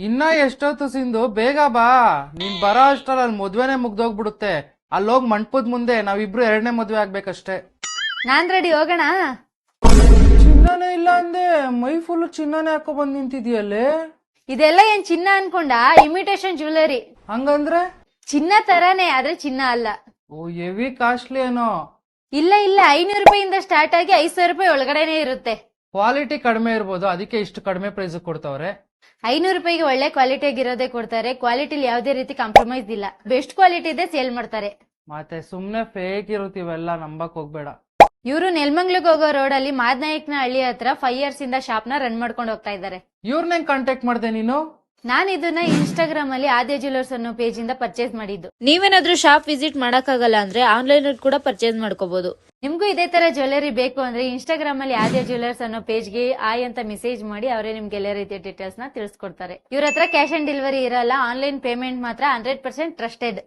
ಇನ್ನ ಎಷ್ಟೊತ್ತು ಸಿಂಧು, ಬೇಗ ಬಾ. ನೀನ್ ಬರೋ ಅಷ್ಟ್ರಲ್ಲಿ ಅಲ್ಲಿ ಮದ್ವೆನೆ ಮುಗ್ದೋಗ್ಬಿಡುತ್ತೆ. ಅಲ್ಲೋಗ್ ಮಂಟಪದ ಮುಂದೆ ನಾವಿಬ್ರು ಎರಡನೇ ಮದ್ವೆ ಆಗ್ಬೇಕಷ್ಟೇ. ನಾನ್ ರೆಡಿ, ಹೋಗೋಣ. ಚಿನ್ನನೇ ಇಲ್ಲ ಅಂದೆ, ಮೈ ಫುಲ್ ಚಿನ್ನನೇ ಹಾಕೋ ಬಂದ್ ನಿಂತಿದ್ಯಲ್ಲೇ. ಇದೆಲ್ಲ ಏನ್ ಚಿನ್ನ ಅನ್ಕೊಂಡ? Imitation jewellery. ಹಂಗಂದ್ರೆ? ಚಿನ್ನ ತರಾನೇ, ಆದ್ರೆ ಚಿನ್ನ ಅಲ್ಲ. ಓ, ಹೆವಿ ಕಾಸ್ಟ್ಲಿ ಏನೋ. ಇಲ್ಲ ಇಲ್ಲ, 500 ರೂಪಾಯಿಂದ ಸ್ಟಾರ್ಟ್ ಆಗಿ 5,000 ರೂಪಾಯಿ ಒಳಗಡೆನೆ ಇರುತ್ತೆ. ಕ್ವಾಲಿಟಿ ಕಡಿಮೆ ಇರ್ಬೋದು, ಅದಕ್ಕೆ ಇಷ್ಟು ಕಡಿಮೆ ಪ್ರೈಸ್ ಕೊಡ್ತಾವ್ರೆ. 500 ರೂಪಾಯಿಗೆ ಒಳ್ಳೆ ಕ್ವಾಲಿಟಿ ಆಗಿರೋದೇ ಕೊಡ್ತಾರೆ. ಕ್ವಾಲಿಟಿಲಿ ಯಾವುದೇ ರೀತಿ ಕಾಂಪ್ರಮೈಸ್ ಇಲ್ಲ. ಬೆಸ್ಟ್ ಕ್ವಾಲಿಟಿ ಇದೆ, ಸೇಲ್ ಮಾಡ್ತಾರೆ. ಮತ್ತೆ ಸುಮ್ನೆ ಫೇಕ್ ಇರುತ್ತೀವೆಲ್ಲ, ನಂಬಕ್ ಹೋಗ್ಬೇಡ. ಇವರು ನೆಲ್ಮಂಗ್ಲಿಗೆ ಹೋಗೋ ರೋಡ್ ಅಲ್ಲಿ ಮಾದನಾಯಕನ ಹಳ್ಳಿ ಹತ್ರ 5 years ಇಂದ ಶಾಪ್ ನ ರನ್ ಮಾಡ್ಕೊಂಡು ಹೋಗ್ತಾ ಇದ್ದಾರೆ. ಇವ್ರನ್ನ ಕಾಂಟ್ಯಾಕ್ಟ್ ಮಾಡ್ದೆ ನೀನು? ನಾನು ಇದನ್ನ ಇನ್ಸ್ಟಾಗ್ರಾಮ್ ಅಲ್ಲಿ ಆದ್ಯ ಜ್ಯುವೆಲರ್ಸ್ ಅನ್ನೋ ಪೇಜ್ ಇಂದ ಪರ್ಚೇಸ್ ಮಾಡಿದ್ದು. ನೀವೇನಾದ್ರೂ ಶಾಪ್ ವಿಸಿಟ್ ಮಾಡಕ್ಕಾಗಲ್ಲ ಅಂದ್ರೆ ಆನ್ಲೈನ್ ಕೂಡ ಪರ್ಚೇಸ್ ಮಾಡ್ಕೋಬಹುದು. ನಿಮ್ಗೂ ಇದೇ ತರ ಜ್ಯುವೆಲರಿ ಬೇಕು ಅಂದ್ರೆ ಇನ್ಸ್ಟಾಗ್ರಾಮ್ ಅಲ್ಲಿ ಆದ್ಯ ಜ್ಯುವೆಲರ್ಸ್ ಅನ್ನೋ ಪೇಜ್ ಗೆ ಆಯ್ ಅಂತ ಮೆಸೇಜ್ ಮಾಡಿ ಅವರೇ ನಿಮ್ಗೆ ಎಲ್ಲ ರೀತಿಯ ಡೀಟೇಲ್ಸ್ ನ ತಿಳಿಸ್ಕೊಡ್ತಾರೆ. ಇವ್ರ ಹತ್ರ ಕ್ಯಾಶ್ ಆನ್ ಡೆಲಿವರಿ ಇರಲ್ಲ, ಆನ್ಲೈನ್ ಪೇಮೆಂಟ್ ಮಾತ್ರ 100% ಟ್ರಸ್ಟೆಡ್.